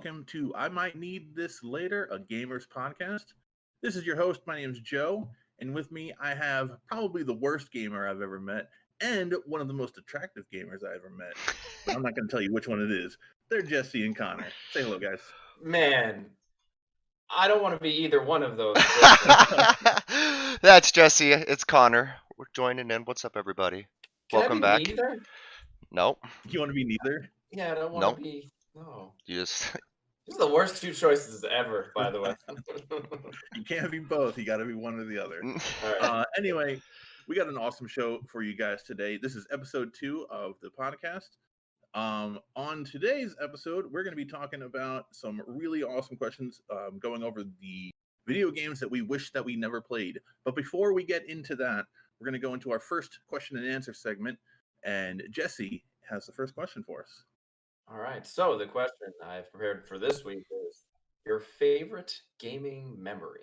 welcome to I Might Need This Later, a Gamers podcast. This is your host. My name is Joe, and with me I have probably the worst gamer I've ever met and one of the most attractive gamers I ever met. But I'm not going to tell you which one it is. They're Jesse and Connor. Say hello, guys. Man, I don't want to be either one of those. That's Jesse. It's Connor. We're joining in. What's up, everybody? Welcome back. Neither? Nope. You want to be neither? Yeah, I don't want to be. No. You just. These are the worst two choices ever, by the way. You can't be both. You got to be one or the other. All right. Anyway, we got an awesome show for you guys today. This is episode 2 of the podcast. On today's episode, we're going to be talking about some really awesome questions, going over the video games that we wish that we never played. But before we get into that, we're going to go into our first question and answer segment, and Jesse has the first question for us. All right. So the question I've prepared for this week is your favorite gaming memory.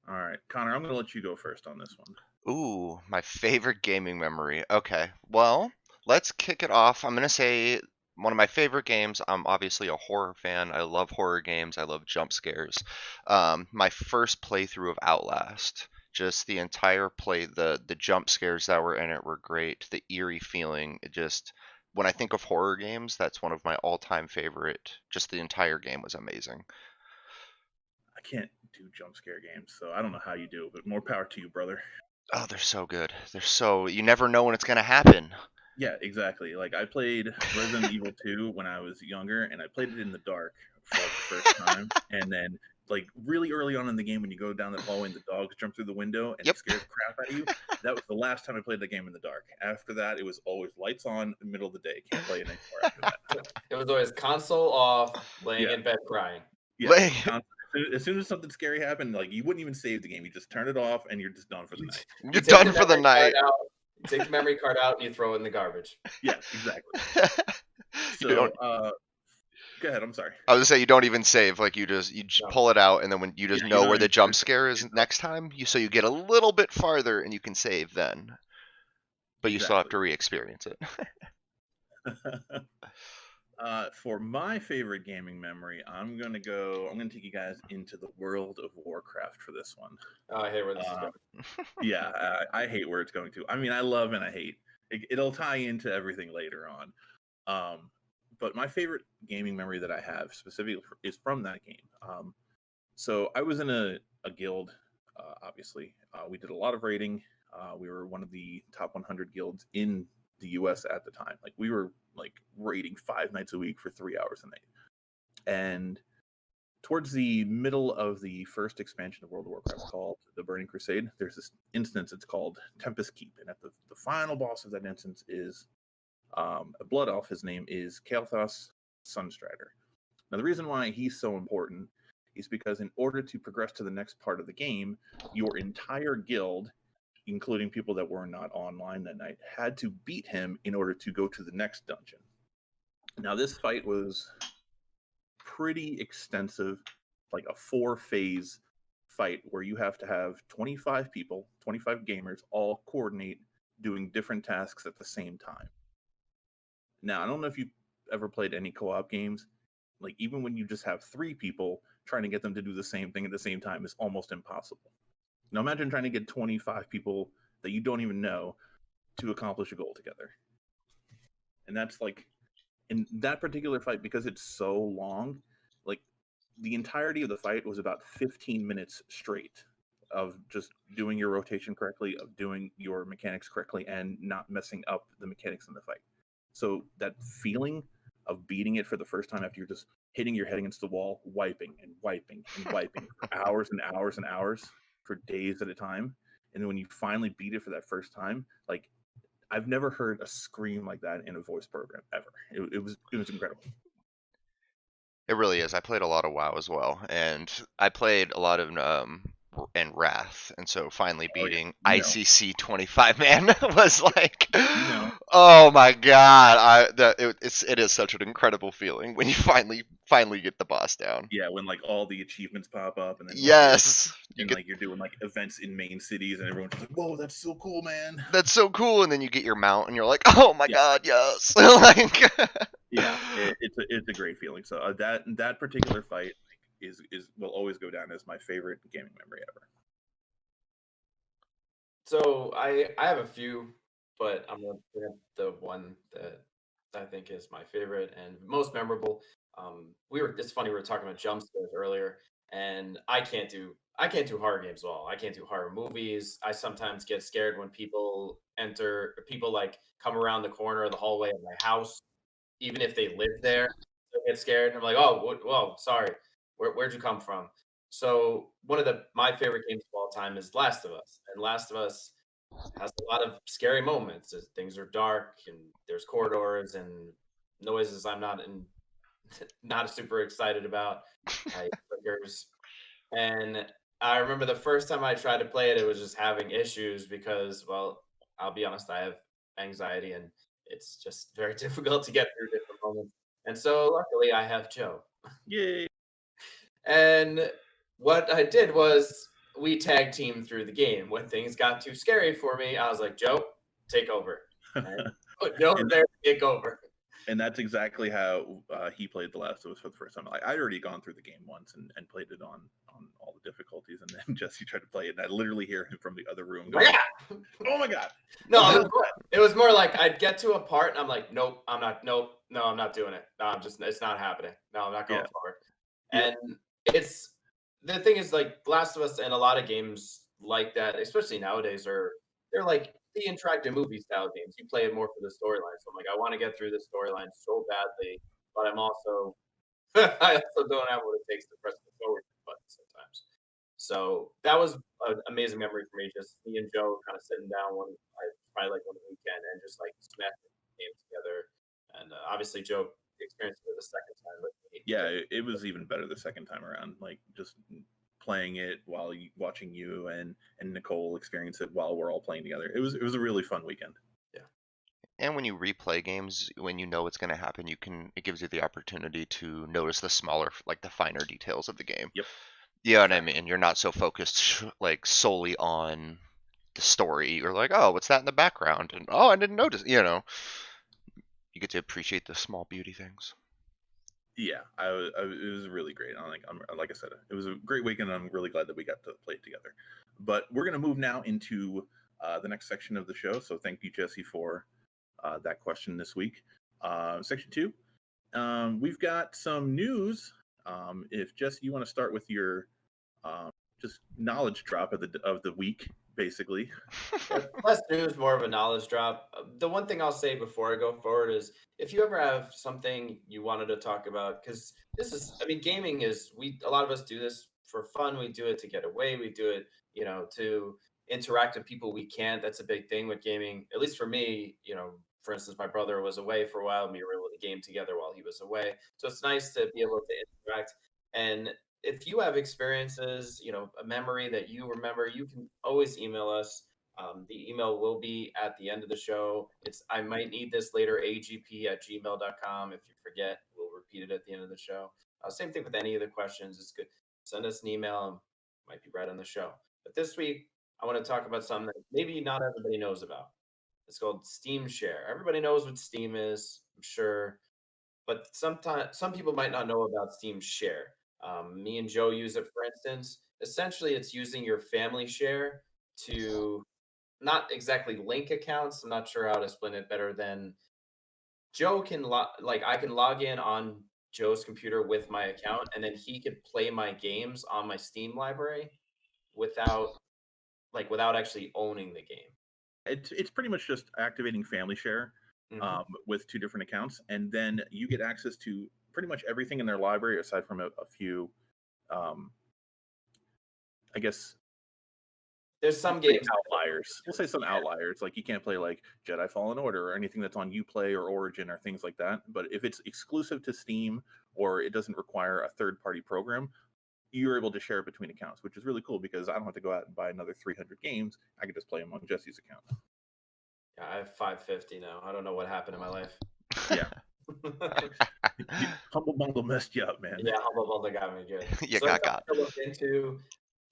All right, Connor, I'm going to let you go first on this one. Ooh, my favorite gaming memory. Okay, well, let's kick it off. I'm going to say one of my favorite games. I'm obviously a horror fan. I love horror games. I love jump scares. My first playthrough of Outlast. Just the entire play, the jump scares that were in it were great. The eerie feeling, it just... When I think of horror games, that's one of my all-time favorite. Just the entire game was amazing. I can't do jump scare games, so I don't know how you do it, but more power to you, brother. Oh, they're so good. You never know when it's going to happen. Yeah, exactly. Like, I played Resident Evil 2 when I was younger, and I played it in the dark for the first time. And then, like, really early on in the game, when you go down the hallway and the dogs jump through the window and it scares the crap out of you, that was the last time I played the game in the dark. After that, it was always lights on, middle of the day. Can't play it anymore after that. It was always console off, laying in bed crying. Yeah, as soon as something scary happened, like, you wouldn't even save the game. You just turn it off, and you're just done for the night. You're done for the night. You take the memory card out, and you throw it in the garbage. Yeah, exactly. So, go ahead. I'm sorry. I was gonna say you don't even save. Like you just pull it out, and then when you just know where the jump scare is next time, so you get a little bit farther, and you can save then. But you still have to re-experience it. For my favorite gaming memory, I'm gonna take you guys into the world of Warcraft for this one. Oh, I hate where this is going. Yeah, I hate where it's going to. I mean, I love and I hate. It'll tie into everything later on. But my favorite gaming memory that I have specifically is from that game. So I was in a guild, obviously. We did a lot of raiding. We were one of the top 100 guilds in the US at the time. Like, we were like raiding 5 nights a week for 3 hours a night. And towards the middle of the first expansion of World of Warcraft called the Burning Crusade, there's this instance, it's called Tempest Keep. And at the final boss of that instance is a blood elf. His name is Kael'thas Sunstrider. Now, the reason why he's so important is because in order to progress to the next part of the game, your entire guild, including people that were not online that night, had to beat him in order to go to the next dungeon. Now, this fight was pretty extensive, like a 4-phase fight where you have to have 25 people, 25 gamers, all coordinate doing different tasks at the same time. Now, I don't know if you've ever played any co-op games. Like, even when you just have 3 people, trying to get them to do the same thing at the same time is almost impossible. Now, imagine trying to get 25 people that you don't even know to accomplish a goal together. And that's like, in that particular fight, because it's so long, like, the entirety of the fight was about 15 minutes straight of just doing your rotation correctly, of doing your mechanics correctly, and not messing up the mechanics in the fight. So that feeling of beating it for the first time after you're just hitting your head against the wall, wiping and wiping and wiping for hours and hours and hours, for days at a time, and then when you finally beat it for that first time, like, I've never heard a scream like that in a voice program ever. It was incredible. It really is. I played a lot of WoW as well, and I played a lot of and Wrath, and so finally beating ICC 25-man was like, oh my god! It is such an incredible feeling when you finally get the boss down. Yeah, when like all the achievements pop up, and then yes, like you're doing like events in main cities, and everyone's like, "Whoa, that's so cool, man! That's so cool!" And then you get your mount, and you're like, "Oh my god, yes!" Like, Yeah, it's a great feeling. So that particular fight is will always go down as my favorite gaming memory ever. So I have a few, but I'm gonna bring up the one that I think is my favorite and most memorable. It's funny we were talking about jump scares earlier, and I can't do horror games at all. I can't do horror movies. I sometimes get scared when people like come around the corner of the hallway of my house, even if they live there. I get scared. I'm like, oh, whoa, sorry. Where'd you come from? So one of my favorite games of all time is Last of Us, and Last of Us has a lot of scary moments as things are dark and there's corridors and noises not super excited about, like triggers. And I remember the first time I tried to play it, it was just having issues because, well, I'll be honest, I have anxiety and it's just very difficult to get through different moments. And so luckily I have Joe. Yay! And what I did was we tag team through the game. When things got too scary for me, I was like, Joe, take over. And put Joe and there to take over. and that's exactly how he played The Last of Us for the first time. I'd already gone through the game once and played it on all the difficulties, and then Jesse tried to play it, and I literally hear him from the other room going, Yeah. "Oh my god!" No, it was more like I'd get to a part and I'm like, nope, I'm not, nope, no, I'm not doing it. No, it's not happening. No, I'm not going Yeah. forward. Yep. And it's the thing is like Last of Us and a lot of games like that, especially nowadays, they're like the interactive movie style games. You play it more for the storyline. So I'm like, I want to get through this storyline so badly, but I'm also I also don't have what it takes to press the forward button sometimes. So that was an amazing memory for me. Just me and Joe kind of sitting down probably like one weekend and just like smashing the game together. And obviously Joe experienced it the second time with me. Yeah, it was even better the second time around. Like just playing it while watching you and Nicole experience it while we're all playing together. It was a really fun weekend. And when you replay games, when you know what's going to happen, it gives you the opportunity to notice the smaller, like the finer details of the game. Yep. You know what I mean? You're not so focused like solely on the story. You're like, oh, what's that in the background? And oh, I didn't notice. You get to appreciate the small beauty things. Yeah, it was really great. Like I said, it was a great weekend, and I'm really glad that we got to play it together. But we're gonna move now into the next section of the show. So thank you, Jesse, for that question this week. Section 2, we've got some news. If Jesse, you want to start with your just knowledge drop of the week, basically. Less news, more of a knowledge drop. The one thing I'll say before I go forward is if you ever have something you wanted to talk about, because gaming is, a lot of us do this for fun. We do it to get away. We do it, to interact with people we can't. That's a big thing with gaming, at least for me. For instance, my brother was away for a while and we were able to game together while he was away. So it's nice to be able to interact. And if you have experiences, a memory that you remember, you can always email us. The email will be at the end of the show. It's I might need this later, agp@gmail.com. If you forget, we'll repeat it at the end of the show. Same thing with any of the questions. It's good. Send us an email and might be right on the show. But this week, I want to talk about something that maybe not everybody knows about. It's called Steam Share. Everybody knows what Steam is, I'm sure, but sometimes some people might not know about Steam Share. Me and Joe use it, for instance. Essentially, it's using your family share to not exactly link accounts. I'm not sure how to explain it better than Joe can I can log in on Joe's computer with my account, and then he could play my games on my Steam library without without actually owning the game. It's pretty much just activating family share with two different accounts, and then you get access to pretty much everything in their library aside from a few, I guess. There's some games outliers. We'll say some outliers, like you can't play like Jedi Fallen Order or anything that's on Uplay or Origin or things like that. But if it's exclusive to Steam or it doesn't require a third-party program, you're able to share it between accounts, which is really cool because I don't have to go out and buy another 300 games. I can just play them on Jesse's account. Yeah, I have 550 now. I don't know what happened in my life. Yeah. Humble Bundle messed you up, man. Yeah, Humble Bundle got me good. You got. To look into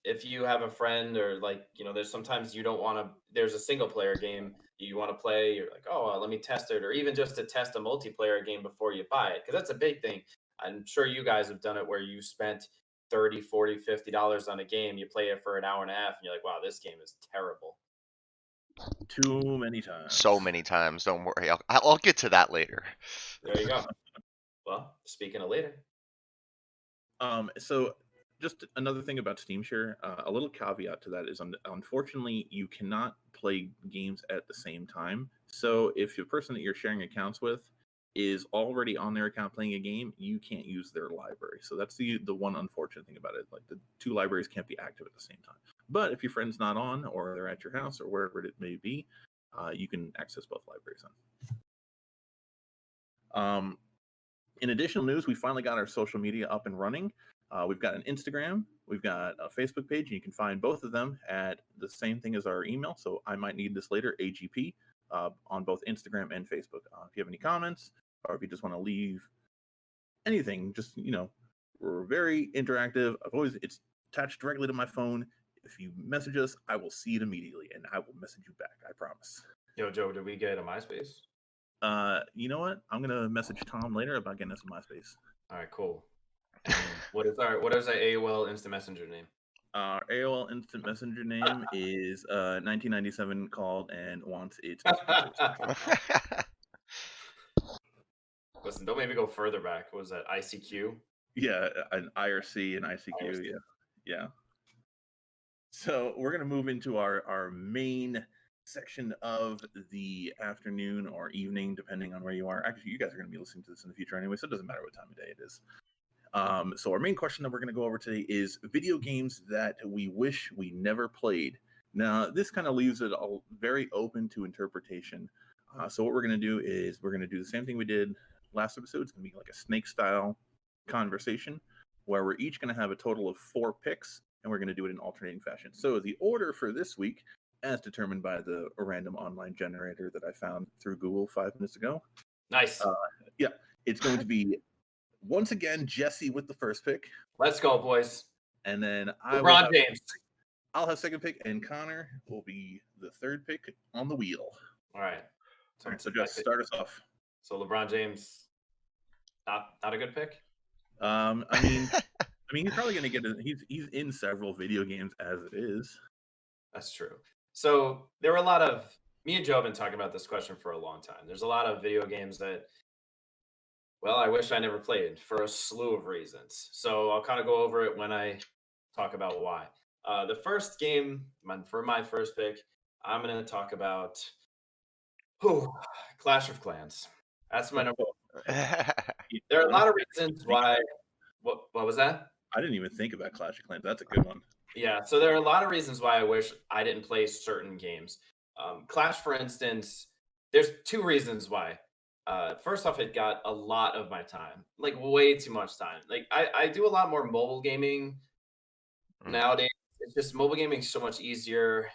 if you have a friend or like, there's sometimes you don't want to, there's a single player game you want to play. You're like, oh, let me test it. Or even just to test a multiplayer game before you buy it. Cause that's a big thing. I'm sure you guys have done it where you spent 30, 40, $50 on a game. You play it for an hour and a half and you're like, wow, this game is terrible. Too many times. So many times. Don't worry. I'll get to that later. There you go. Well, speaking of later. So just another thing about Steam Share, a little caveat to that is, unfortunately, you cannot play games at the same time. So if the person that you're sharing accounts with is already on their account playing a game, you can't use their library. So that's the one unfortunate thing about it. Like, the two libraries can't be active at the same time. But if your friend's not on, or they're at your house, or wherever it may be, you can access both libraries on. In additional news, we finally got our social media up and running. We've got an Instagram, we've got a Facebook page, and you can find both of them at the same thing as our email. So I might need this later, AGP, on both Instagram and Facebook. If you have any comments, or if you just want to leave anything, just, we're very interactive. It's attached directly to my phone. If you message us, I will see it immediately, and I will message you back. I promise. Yo, Joe, did we get a MySpace? You know what? I'm gonna message Tom later about getting us a MySpace. All right, cool. What is our AOL Instant Messenger name? Our AOL Instant Messenger name is 1997 called and wants its. Listen, don't maybe go further back. What was that, ICQ? Yeah, an IRC and ICQ. IRC. Yeah. So we're gonna move into our main section of the afternoon or evening, depending on where you are. Actually, you guys are going to be listening to this in the future anyway, so it doesn't matter what time of day it is. So our main question that we're going to go over today is video games that we wish we never played. Now, this kind of leaves it all very open to interpretation. So what we're going to do is we're going to do the same thing we did last episode. It's going to be like a snake style conversation where we're each going to have a total of 4 picks, and we're going to do it in alternating fashion. So the order for this week, as determined by the random online generator that I found through Google 5 minutes ago. Nice. Yeah, it's going to be, once again, Jesse with the first pick. Let's go, boys. And then LeBron James. I'll have second pick, and Connor will be the third pick on the wheel. All right. So just start us off. So LeBron James, not a good pick? I mean, he's probably going to get he's in several video games as it is. That's true. So there were a lot of, me and Joe have been talking about this question for a long time. There's a lot of video games that, well, I wish I never played for a slew of reasons. So I'll kind of go over it when I talk about why. The first game, for my first pick, I'm going to talk about Clash of Clans. That's my number one. There are a lot of reasons why. What was that? I didn't even think about Clash of Clans. That's a good one. Yeah, so there are a lot of reasons why I wish I didn't play certain games. Clash, for instance, there's 2 reasons why. First off, it got a lot of my time, like way too much time. Like I do a lot more mobile gaming nowadays. It's just mobile gaming is so much easier.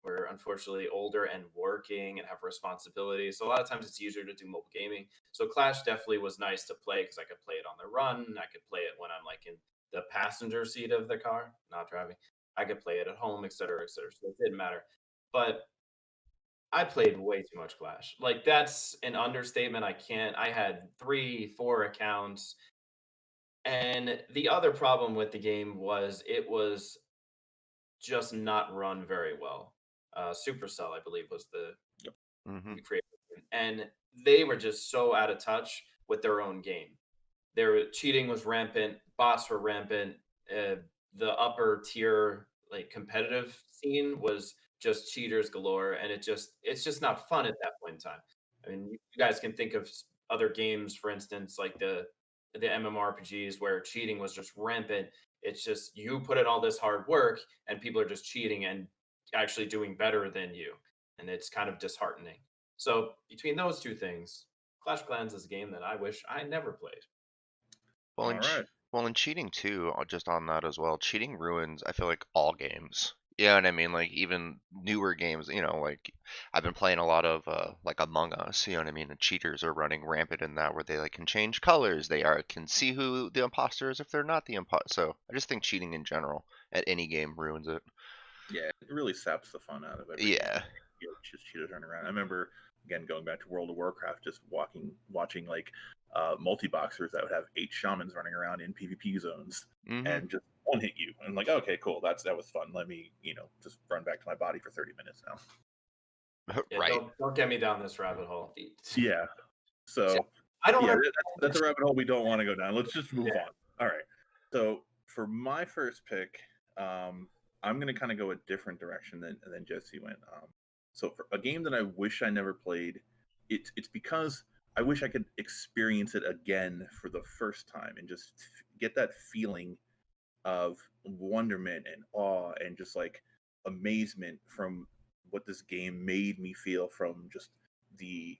We're unfortunately older and working and have responsibilities. So a lot of times it's easier to do mobile gaming. So Clash definitely was nice to play because I could play it on the run. I could play it when I'm like in the passenger seat of the car, not driving. I could play it at home, et cetera, et cetera. So it didn't matter. But I played way too much Clash. Like, that's an understatement. I had 3, 4 accounts. And the other problem with the game was it was just not run very well. Supercell, I believe, was the creator. And they were just so out of touch with their own game. Their cheating was rampant, bots were rampant. The upper tier, like, competitive scene was just cheaters galore, and it's just not fun at that point in time. I mean, you guys can think of other games, for instance, like the MMORPGs where cheating was just rampant. It's just you put in all this hard work, and people are just cheating and actually doing better than you, and it's kind of disheartening. So between those 2 things, Clash of Clans is a game that I wish I never played. Well, and cheating too, just on that as well. Cheating ruins, I feel like, all games. You know what I mean? Like even newer games, like I've been playing a lot of like Among Us, you know what I mean? And cheaters are running rampant in that where they like can change colors. They can see who the imposter is if they're not the imposter. So I just think cheating in general at any game ruins it. Yeah, it really saps the fun out of every game. Yeah. Just cheaters running around. I remember again going back to World of Warcraft, just watching like multi-boxers that would have 8 shamans running around in PvP zones Hmm. and just one hit you. And like, okay, cool, that was fun. Let me, just run back to my body for 30 minutes now. Yeah, Right. don't get me down this rabbit hole. Yeah. So I don't yeah, have that's a rabbit hole we don't want to go down. Let's just move Yeah. on. All right. So for my first pick, I'm gonna kind of go a different direction than Jesse went. So for a game that I wish I never played, it's because I wish I could experience it again for the first time and just get that feeling of wonderment and awe and just like amazement from what this game made me feel, from just the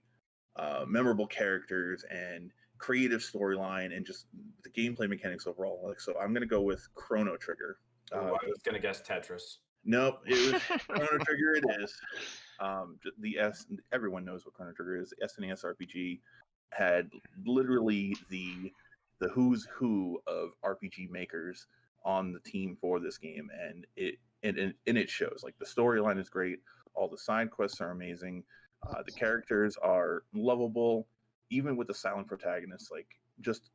memorable characters and creative storyline and just the gameplay mechanics overall. Like, so I'm gonna go with Chrono Trigger. I was gonna guess Tetris. Nope, it was Chrono Trigger. It is. Everyone knows what Chrono Trigger is. SNES RPG had literally the who's who of RPG makers on the team for this game, and it shows. Like, the storyline is great. All the side quests are amazing. The characters are lovable, even with the silent protagonist. Like, just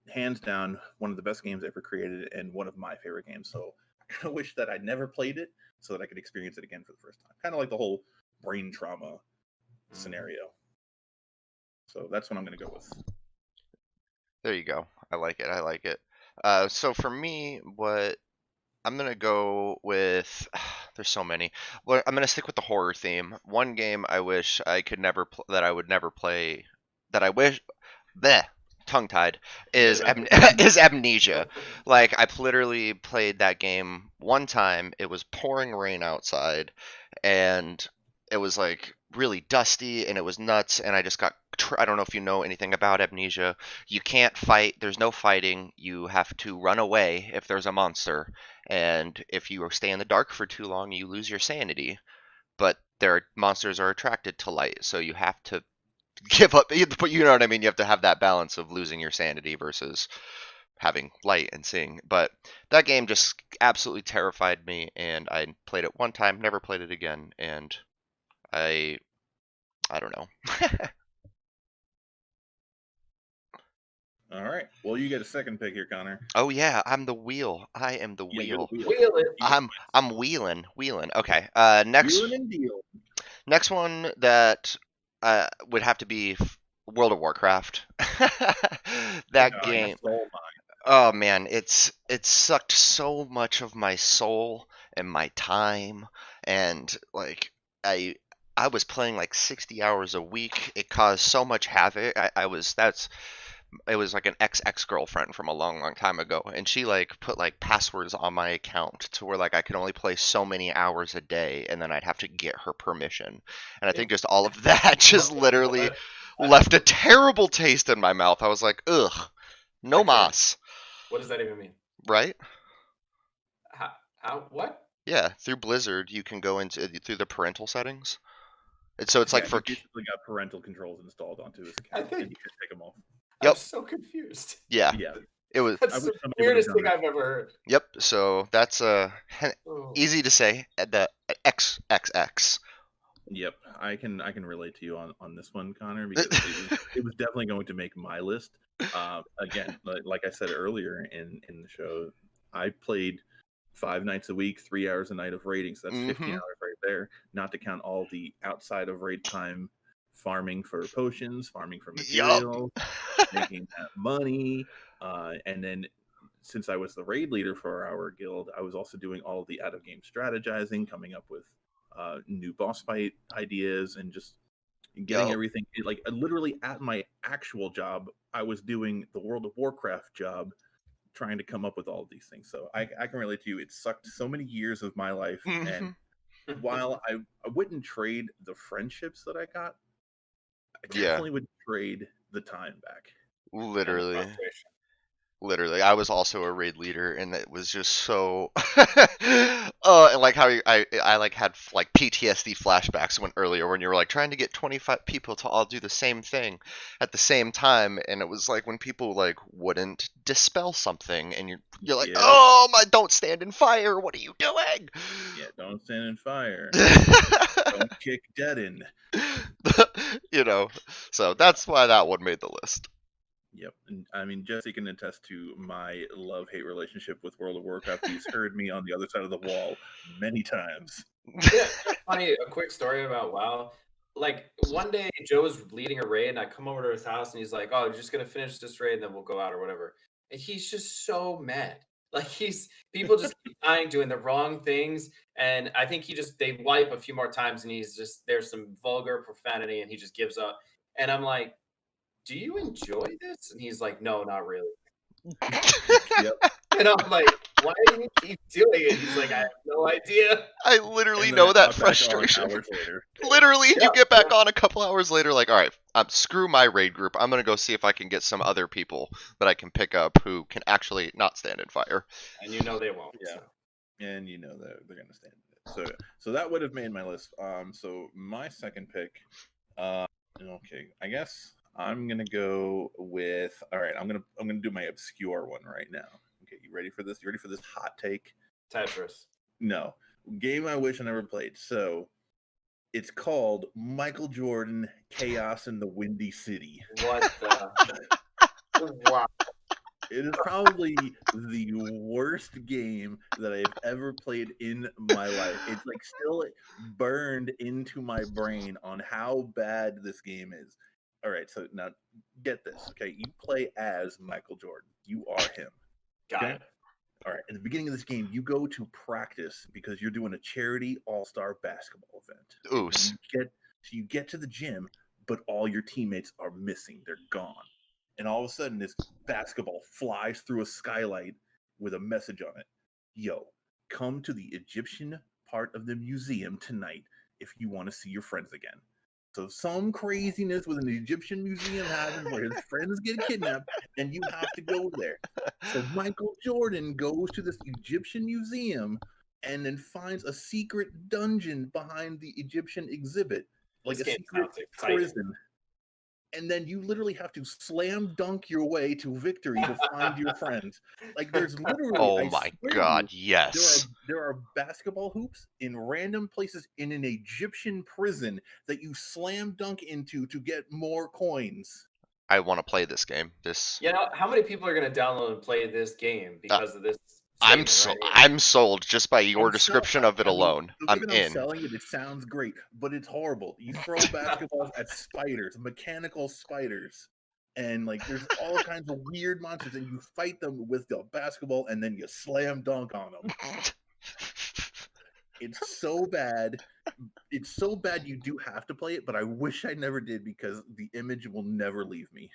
hands down one of the best games ever created and one of my favorite games. So I kind of wish that I never played it so that I could experience it again for the first time. Kind of like the whole brain trauma scenario. So that's what I'm going to go with. There you go. I like it. I like it. So for me, what I'm gonna go with, there's so many. Well, I'm gonna stick with the horror theme. One game I wish I could never that I would never play, that I wish, bleh, tongue-tied, is is Amnesia. Like, I've literally played that game one time. It was pouring rain outside, and it was like really dusty, and it was nuts. And I just got, I don't know if you know anything about Amnesia. You can't fight. There's no fighting. You have to run away if there's a monster, and if you stay in the dark for too long, you lose your sanity. But monsters are attracted to light, so you have to give up. You know what I mean? You have to have that balance of losing your sanity versus having light and seeing. But that game just absolutely terrified me, and I played it one time, never played it again, and I don't know. All right. Well, you get a second pick here, Connor. Oh yeah, I'm the wheel. I am the wheel. Wheel it. I'm wheeling. Okay. Next Wheeling and deal. next one that would have to be World of Warcraft. That game. Oh man, it sucked so much of my soul and my time, and like I was playing like 60 hours a week. It caused so much havoc. It was like an ex-girlfriend from a long, long time ago, and she like put like passwords on my account to where like I could only play so many hours a day, and then I'd have to get her permission. And I think just all of that just literally left a terrible taste in my mouth. I was like, ugh, no mas. What does that even mean? Right? How? What? Yeah, through Blizzard, you can go through the parental settings. And so it's like for he basically got parental controls installed onto his account, and you can take them off. Yep. I'm so confused. Yeah. It was. That's the weirdest thing I've ever heard. Yep. So that's easy to say. The XXX. Yep, I can relate to you on this one, Connor, because it was definitely going to make my list. Again, like I said earlier in the show, I played 5 nights a week, 3 hours a night of raiding, so that's 15 hours right there. Not to count all the outside of raid time farming for potions, farming for material, making that money, and then since I was the raid leader for our guild, I was also doing all the out of game strategizing, coming up with new boss fight ideas, and just getting everything like literally at my actual job. I was doing the World of Warcraft job, trying to come up with all of these things. So I can relate to you. It sucked so many years of my life, and while I wouldn't trade the friendships that I got, I definitely would trade the time back. Literally. Literally, I was also a raid leader, and it was just so. And like how I like had like PTSD flashbacks when earlier when you were like trying to get 25 people to all do the same thing at the same time, and it was like when people like wouldn't dispel something, and you're like, Yep. oh my, don't stand in fire. What are you doing? Yeah, don't stand in fire. Don't kick dead in. You know, so that's why that one made the list. Yep. And I mean, Jesse can attest to my love-hate relationship with World of Warcraft. He's heard me on the other side of the wall many times. Yeah, funny. A quick story about WoW. Like one day, Joe was leading a raid, and I come over to his house, and he's like, "Oh, you're just gonna finish this raid, and then we'll go out or whatever." And he's just so mad. Like people just keep dying, doing the wrong things, and I think they wipe a few more times, and there's some vulgar profanity, and he just gives up. And I'm like, "Do you enjoy this?" And he's like, "No, not really." Yep. And I'm like, "Why do you keep doing it?" He's like, "I have no idea." I literally And then know I that got back on frustration. hours later. Literally, Yeah, you get back on a couple hours later, like, all right, screw my raid group. I'm gonna go see if I can get some other people that I can pick up who can actually not stand in fire. And they won't. Yeah. So. And you know that they're gonna stand in it. So that would have made my list. So my second pick, okay, I guess I'm gonna go with. All right, I'm gonna do my obscure one right now. Okay, you ready for this? You ready for this hot take? Tetris. No, game I wish I never played. So it's called Michael Jordan Chaos in the Windy City. What the? Wow. It is probably the worst game that I've ever played in my life. It's like still burned into my brain on how bad this game is. All right, so now get this, okay? You play as Michael Jordan. You are him. Got Okay? it. All right, at the beginning of this game, you go to practice because you're doing a charity all-star basketball event. Oos. You get to the gym, but all your teammates are missing. They're gone. And all of a sudden, this basketball flies through a skylight with a message on it. Yo, come to the Egyptian part of the museum tonight if you want to see your friends again. So some craziness with an Egyptian museum happens where his friends get kidnapped and you have to go there. So Michael Jordan goes to this Egyptian museum and then finds a secret dungeon behind the Egyptian exhibit, like This a game secret sounds exciting. prison. And then you literally have to slam dunk your way to victory to find your friends. Like there's literally, Oh I my swear to god, you, yes. there are basketball hoops in random places in an Egyptian prison that you slam dunk into to get more coins. I want to play this game. This You know, how many people are going to download and play this game because of this I'm statement right here? I'm sold just by your description of it alone. I'm Even in. selling it, it sounds great, but it's horrible. You throw basketballs at spiders, mechanical spiders, and like there's all kinds of weird monsters, and you fight them with the basketball, and then you slam dunk on them. It's so bad. It's so bad you do have to play it, but I wish I never did because the image will never leave me.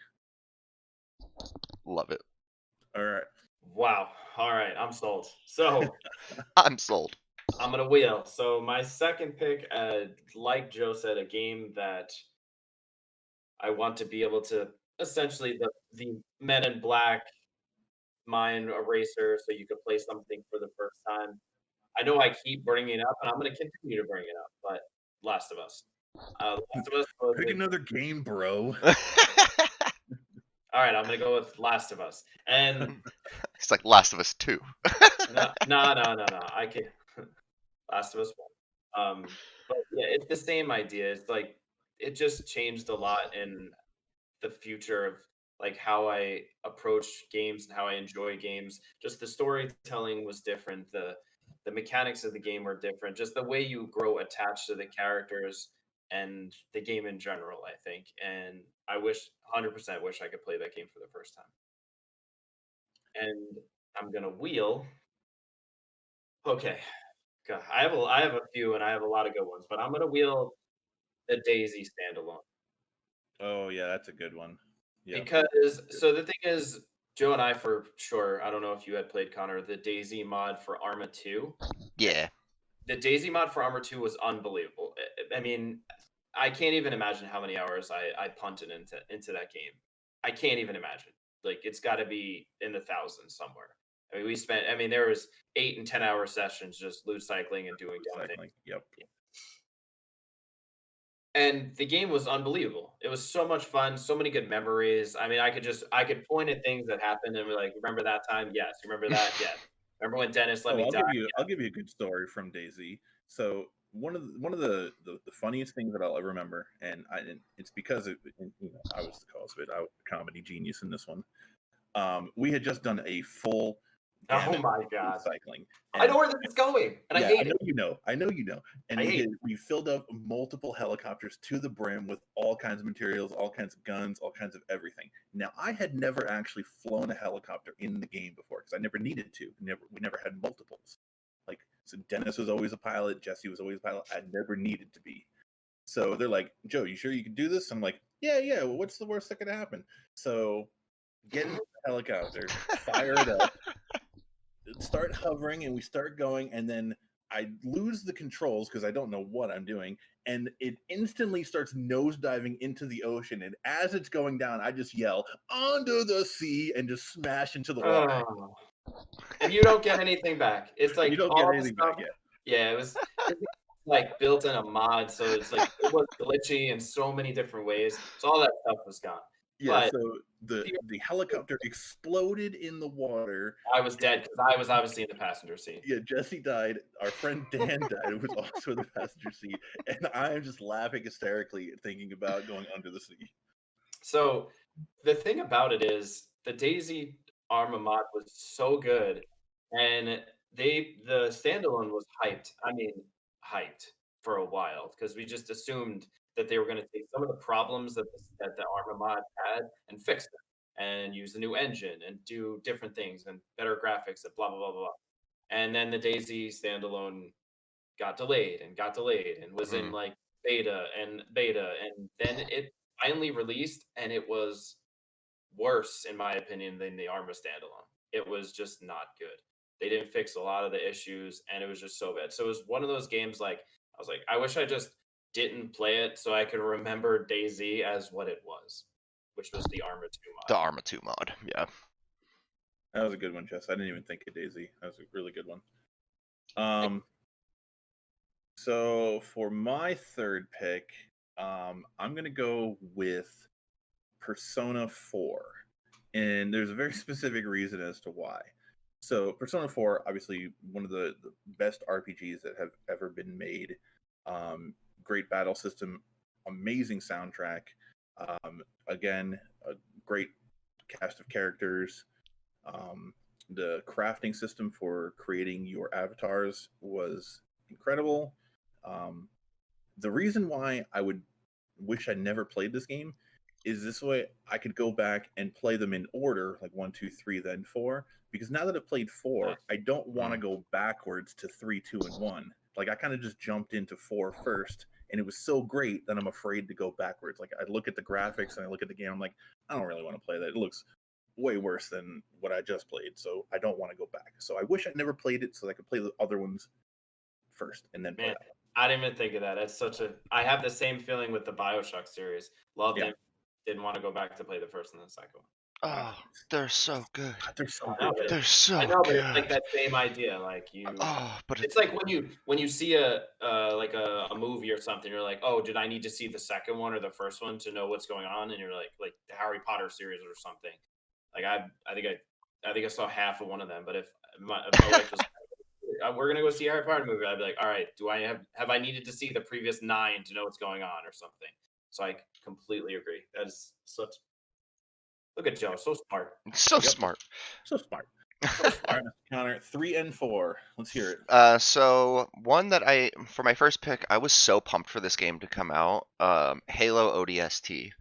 Love it. All right. Wow. All right, I'm sold. So I'm sold. I'm gonna wheel. So my second pick, like Joe said, a game that I want to be able to essentially the Men in Black mind eraser, so you can play something for the first time. I know I keep bringing it up, and I'm going to continue to bring it up. But Last of Us. Last of Us. Pick another game, bro. All right, I'm going to go with Last of Us. And It's like Last of Us 2. no. I can Last of Us 1. But yeah, it's the same idea. It's like it just changed a lot in the future of like how I approach games and how I enjoy games. Just the storytelling was different. The mechanics of the game were different. Just the way you grow attached to the characters and the game in general, I think. And I 100% wish I could play that game for the first time. And I'm gonna wheel. Okay, God, I have a few, and I have a lot of good ones, but I'm gonna wheel the Daisy standalone. Oh yeah, that's a good one. Yeah. Because so the thing is, Joe and I for sure, I don't know if you had played, Connor, the Daisy mod for Arma 2. Yeah. The Daisy mod for Arma 2 was unbelievable. I mean, I can't even imagine how many hours I punted into that game. I can't even imagine. like it's got to be in the thousands somewhere. I mean, there was 8 and 10 hour sessions just loot cycling and doing dumb things. Cycling. Yep. And the game was unbelievable. It was so much fun, so many good memories. I mean, I could point at things that happened and be like, remember that time? Yes. Remember that? Yes. Remember when Dennis let me die? I'll give you a good story from DayZ. So one of the funniest things that I'll ever remember, and it's because I was the cause of it. I was the comedy genius in this one. We had just done a full Oh my God. cycling. I know where this is going, and I hate it. I know you know. And we filled up multiple helicopters to the brim with all kinds of materials, all kinds of guns, all kinds of everything. Now, I had never actually flown a helicopter in the game before because I never needed to. We never had multiples. Like, so Dennis was always a pilot, Jesse was always a pilot. I never needed to be. So they're like, Joe, you sure you can do this? I'm like, yeah. Well, what's the worst that could happen? So get in the helicopter, fire it up, start hovering, and we start going, and then I lose the controls because I don't know what I'm doing, and it instantly starts nosediving into the ocean. And as it's going down, I just yell, "Under the sea," and just smash into the water. And you don't get anything back. It's like you don't get anything back yet. Yeah, it was like built in a mod, so it's like it was glitchy in so many different ways. So all that stuff was gone. Yeah, so the helicopter exploded in the water. I was dead because I was obviously in the passenger seat. Yeah, Jesse died. Our friend Dan died, who was also in the passenger seat. And I am just laughing hysterically thinking about going under the sea. So the thing about it is the DayZ Arma mod was so good, and the standalone was hyped. I mean, hyped for a while because we just assumed that they were going to take some of the problems that the Arma mod had and fix them and use the new engine and do different things and better graphics and blah blah blah blah. And then the DayZ standalone got delayed and was in like beta, and then it finally released, and it was worse in my opinion than the Arma standalone. It was just not good. They didn't fix a lot of the issues, and it was just so bad. So it was one of those games like I was like, I wish I just didn't play it so I could remember DayZ as what it was, which was the Arma 2 mod. The Arma 2 mod, yeah. That was a good one, Jess. I didn't even think of DayZ. That was a really good one. So for my third pick, I'm gonna go with Persona 4, and there's a very specific reason as to why. So Persona 4, obviously one of the best RPGs that have ever been made. Great battle system, amazing soundtrack. Again, a great cast of characters. The crafting system for creating your avatars was incredible. The reason why I would wish I never played this game is this way I could go back and play them in order, like 1, 2, 3, then 4. Because now that I've played 4, I don't want to go backwards to 3, 2, and 1. Like I kind of just jumped into 4 first, and it was so great that I'm afraid to go backwards. Like I look at the graphics and I look at the game, I'm like, I don't really want to play that. It looks way worse than what I just played, so I don't want to go back. So I wish I never played it so I could play the other ones first and then play that one. I didn't even think of that. It's I have the same feeling with the BioShock series. Loved it. Didn't want to go back to play the first and the second one. Oh, they're so good. They're so good. They're so I know, but good. it's like that same idea. Like but it's like when you see a movie or something, you're like, oh, did I need to see the second one or the first one to know what's going on? And you're like the Harry Potter series or something. Like I think I saw half of one of them. But if my wife was like, we're gonna go see a Harry Potter movie, I'd be like, all right, do I have I needed to see the previous 9 to know what's going on or something? So I completely agree. That is such. Look at Joe, so smart. So smart. So smart. So smart. Connor, 3 and 4. Let's hear it. So one that for my first pick, I was so pumped for this game to come out. Halo ODST.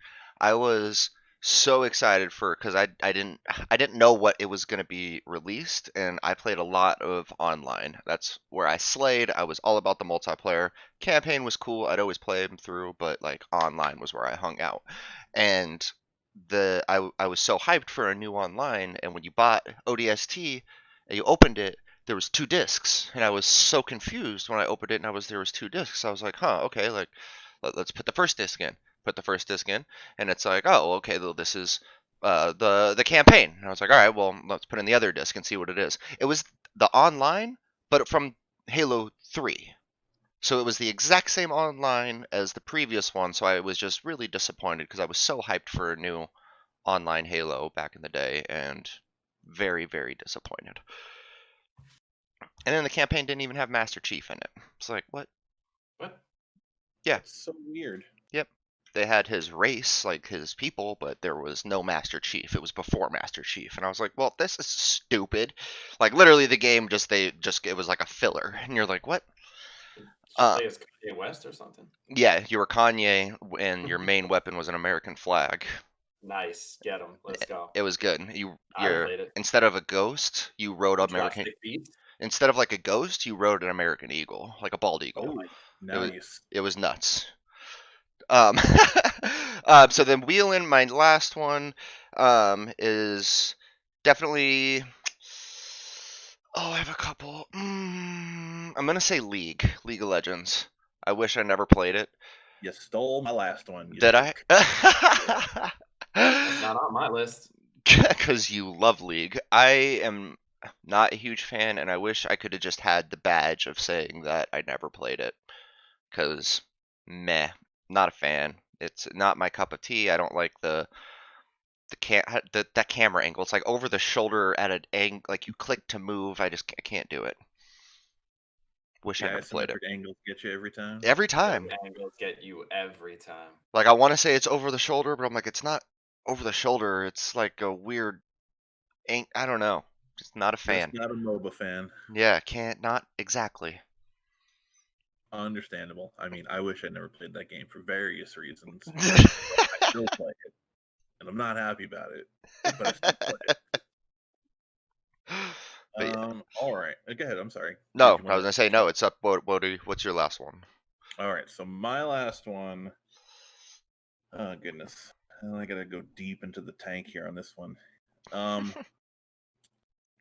I was so excited because I didn't know what it was going to be released, and I played a lot of online. That's where I slayed. I was all about the multiplayer. Campaign was cool. I'd always play them through, but like online was where I hung out. And I was so hyped for a new online, and when you bought ODST and you opened it, there was 2 discs, and I was so confused when I opened it and there was 2 discs. I was like, okay, like let's put the first disc in. Put the first disc in, and it's like, oh, okay, well, this is the campaign. And I was like, all right, well, let's put in the other disc and see what it is. It was the online, but from Halo 3. So it was the exact same online as the previous one. So I was just really disappointed because I was so hyped for a new online Halo back in the day, and very, very disappointed. And then the campaign didn't even have Master Chief in it. It's like, what? What? Yeah. That's so weird. Yep. They had his race, like his people, but there was no Master Chief. It was before Master Chief. And I was like, well, this is stupid. Like literally the game it was like a filler. And you're like, what? Did you play as Kanye West or something? Yeah, you were Kanye and your main weapon was an American flag. Nice. Get him. Let's go. It was good. I played it. Instead of a ghost, you rode American. Chopstick beast. Instead of like a ghost, you rode an American eagle, like a bald eagle. Oh, nice. It was nuts. So then wheel in my last one is definitely. Oh, I have a couple. I'm gonna say League of Legends. I wish I never played it. You stole my last one. Did I? That's not on my list. Because you love League. I am not a huge fan, and I wish I could have just had the badge of saying that I never played it. Because, not a fan. It's not my cup of tea. I don't like that camera angle. It's like over the shoulder at an angle, like you click to move. I can't do it. Wish I never played it. Angles get you every time. Every time. Angles get you every time. Like I want to say it's over the shoulder, but I'm like it's not over the shoulder. It's like a weird. I don't know. Just not a fan. Just not a MOBA fan. Yeah, not exactly. Understandable. I mean, I wish I never played that game for various reasons. I still play it, and I'm not happy about it, but I still play it. All right. Go ahead. I'm sorry. No, I was gonna say no. It's up. What's your last one? All right. So my last one. Oh goodness. I gotta go deep into the tank here on this one. I'm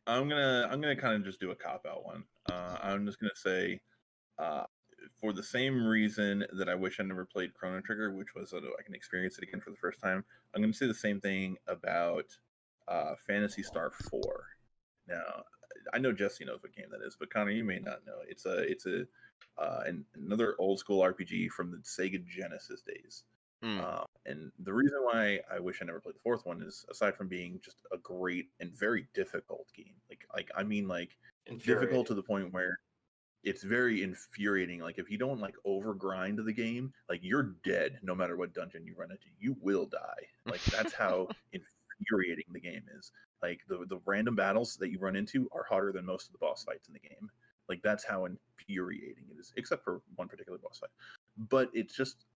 gonna kind of just do a cop out one. I'm just gonna say, for the same reason that I wish I never played Chrono Trigger, which was so I can experience it again for the first time. I'm gonna say the same thing about Phantasy Star 4. Now, I know Jesse knows what game that is, but Connor, you may not know. It's another old school RPG from the Sega Genesis days. And the reason why I wish I never played the fourth one is, aside from being just a great and very difficult game, difficult to the point where it's very infuriating. Like if you don't overgrind the game, you're dead no matter what dungeon you run into. You will die. Like that's how infuriating the game is. Like the random battles that you run into are harder than most of the boss fights in the game. Like that's how infuriating it is, except for one particular boss fight. But it's just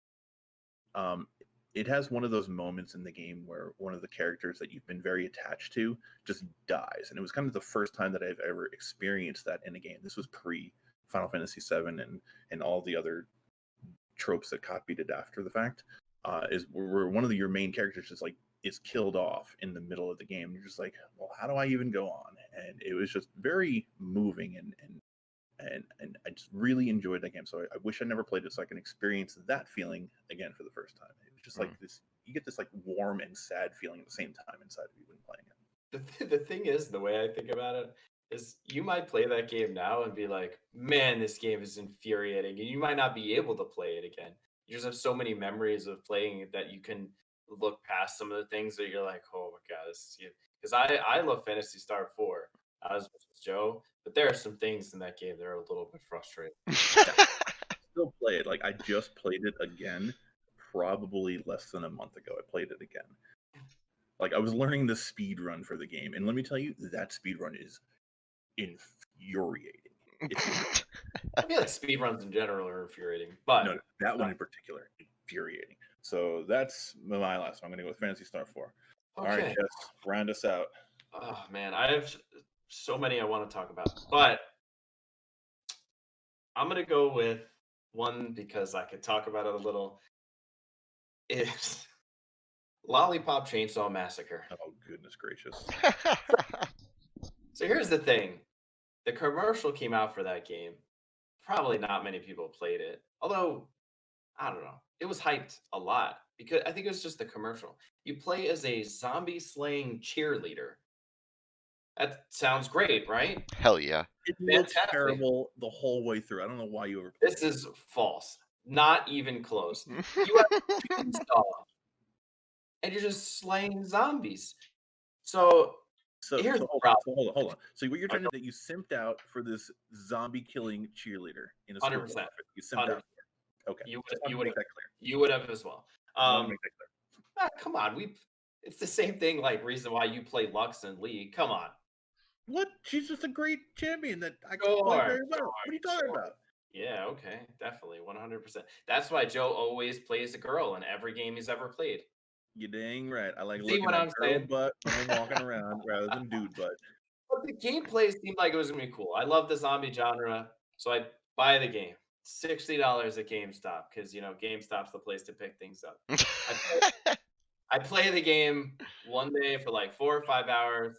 it has one of those moments in the game where one of the characters that you've been very attached to just dies. And it was kind of the first time that I've ever experienced that in a game. This was pre Final Fantasy VII and all the other tropes that copied it after the fact. Is where one of your main characters just is killed off in the middle of the game. You're just like, well, how do I even go on? And it was just very moving and I just really enjoyed that game. So I wish I never played it so I can experience that feeling again for the first time. It was just like this, you get this warm and sad feeling at the same time inside of you when playing it. The thing is, the way I think about it is you might play that game now and be like, man, this game is infuriating. And you might not be able to play it again. You just have so many memories of playing it that you can look past some of the things that you're like, oh my God, this is because I love Phantasy Star 4 as Joe, but there are some things in that game that are a little bit frustrating. Still play it. I just played it again probably less than a month ago. I played it again. I was learning the speed run for the game, and let me tell you, that speed run is infuriating. I feel like speed runs in general are infuriating, but no, that one in particular, infuriating. So that's my last one. I'm going to go with Phantasy Star 4. Okay. All right, Jess, round us out. Oh man, I have so many I want to talk about, but I'm going to go with one because I could talk about it a little. It's Lollipop Chainsaw Massacre. Oh, goodness gracious. So here's the thing. The commercial came out for that game. Probably not many people played it. Although, I don't know. It was hyped a lot. because I think it was just the commercial. You play as a zombie slaying cheerleader. That sounds great, right? Hell yeah. It looks Fantastic. terrible the whole way through. I don't know why you ever played This is false. Not even close. You have a chainsaw and you're just slaying zombies. So So, here's so the hold on, problem. so hold on. So what you're trying to do, you simped out for this zombie killing cheerleader in a sports 100%. outfit. You simped out 100%. for it. Okay. You Just would wanted to make that clear. you would have as well. Just wanted to make that clear. Come on, it's the same thing. Like reason why you play Lux and League. Come on. What? She's just a great champion that I can Sure, play very well. What are you talking sure. about? Yeah, okay, definitely, 100%. That's why Joe always plays a girl in every game he's ever played. You dang right. I like See looking what at I'm girl saying? butt when I'm walking around rather than dude butt. But the gameplay seemed like it was gonna be cool. I love the zombie genre, so I buy the game. $60 at GameStop because GameStop's the place to pick things up. I play the game one day for like 4 or 5 hours.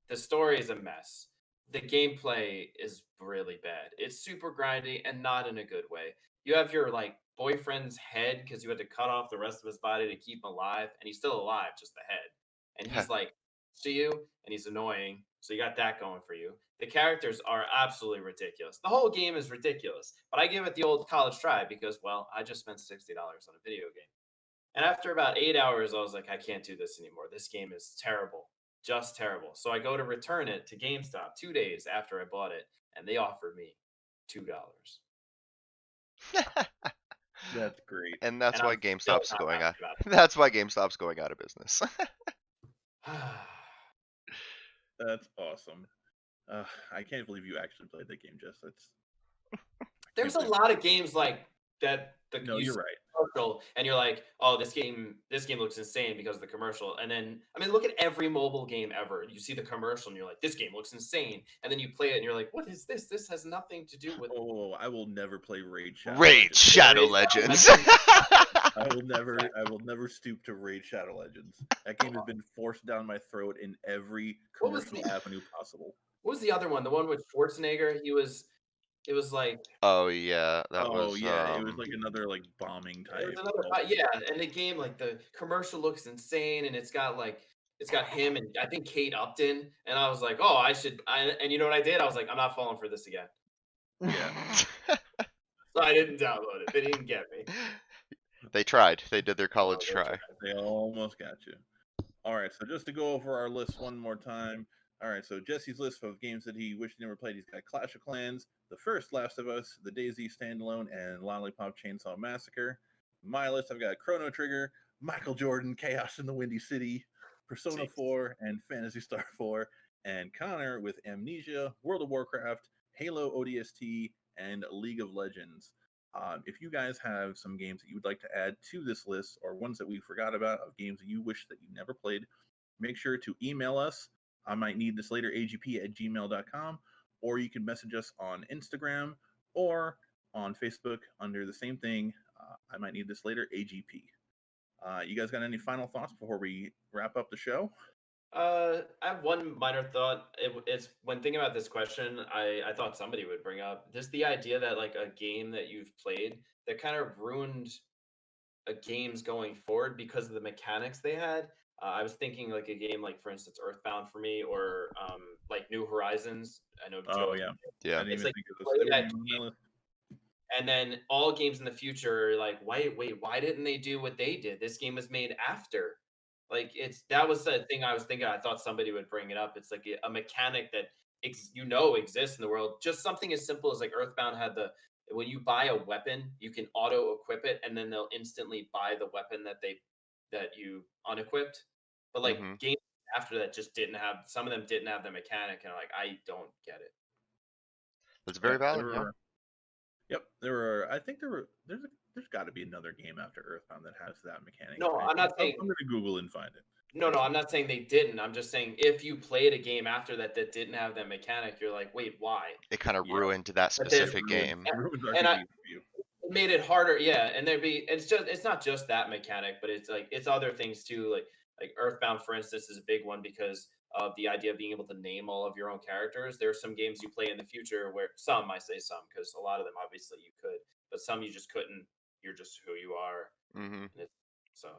The story is a mess. The gameplay is really bad. It's super grindy and not in a good way. You have your like boyfriend's head because you had to cut off the rest of his body to keep him alive, and he's still alive, just the head. And he's like to you, and he's annoying. So you got that going for you. The characters are absolutely ridiculous. The whole game is ridiculous, but I give it the old college try because, well, I just spent $60 on a video game. And after about 8 hours, I was like, I can't do this anymore. This game is terrible, just terrible. So I go to return it to GameStop 2 days after I bought it, and they offered me $2. That's great. And that's And why I'm still GameStop's not going out. happy about That's why GameStop's going out of business. it. That's awesome. I can't believe you actually played that game, Jess. That's There's a lot of games like that. No, you're right. Commercial, and you're like, oh, this game looks insane because of the commercial. And then, I mean, look at every mobile game ever. You see the commercial, and you're like, this game looks insane. And then you play it, and you're like, what is this? This has nothing to do with. Oh, I will never play Raid Shadow. Raid Legends. Shadow Raid Legends. I will never stoop to Raid Shadow Legends. That game has been forced down my throat in every What was commercial avenue possible. What was the other one? The one with Schwarzenegger? It was like. Oh yeah, that Oh was. yeah, it was like another like bombing type. It was another, yeah, and the game, like the commercial looks insane, and it's got him and I think Kate Upton, and I was like, oh, and you know what I did? I was like, I'm not falling for this again. Yeah. So I didn't download it. They didn't get me. They tried. They did their college they try. tried. They almost got you. All right, so just to go over our list one more time. All right, so Jesse's list of games that he wished he never played. He's got Clash of Clans, The First Last of Us, The DayZ Standalone, and Lollipop Chainsaw Massacre. My list, I've got Chrono Trigger, Michael Jordan, Chaos in the Windy City, Persona 4, and Phantasy Star 4. And Connor with Amnesia, World of Warcraft, Halo ODST, and League of Legends. If you guys have some games that you would like to add to this list or ones that we forgot about of games that you wish that you never played, make sure to email us. I might need this later, agp@gmail.com, or you can message us on Instagram or on Facebook under the same thing. I might need this later, AGP. You guys got any final thoughts before we wrap up the show? I have one minor thought. It's when thinking about this question, I thought somebody would bring up just the idea that like a game that you've played that kind of ruined a game's going forward because of the mechanics they had. I was thinking like a game like, for instance, Earthbound for me, or like New Horizons. I know. Oh, yeah. Yeah. I didn't It's even like think of play this. that and then all games in the future are like, wait, why didn't they do what they did? This game was made after. Like that was the thing I was thinking. I thought somebody would bring it up. It's like a mechanic that exists in the world. Just something as simple as like Earthbound had when you buy a weapon, you can auto equip it, and then they'll instantly buy the weapon that you unequipped. But like games after that just didn't have. Some of them didn't have the mechanic, and like I don't get it. That's very valid. Yep, there were. I think there's got to be another game after Earthbound that has that mechanic. No, I'm not saying. I'm going to Google and find it. No, I'm not saying they didn't. I'm just saying if you played a game after that didn't have that mechanic, you're like, wait, why? It kind of ruined that specific game. And it made it harder, yeah. And it's not just that mechanic, but it's other things too. Like Earthbound, for instance, is a big one because of the idea of being able to name all of your own characters. There are some games you play in the future where I say some, because a lot of them obviously you could, but some you just couldn't. You're just who you are. Mm-hmm. So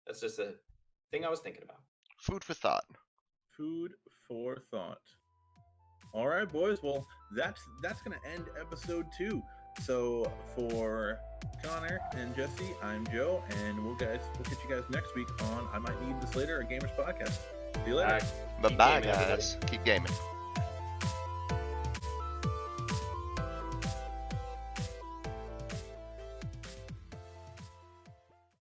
that's just a thing I was thinking about. Food for thought. Food for thought. All right, boys. Well, that's gonna end episode 2. So for Connor and Jesse, I'm Joe, and we'll catch you guys next week on I Might Need This Later, a Gamers Podcast. See you later. All right. Bye Keep bye, gaming, everybody. guys. Keep gaming.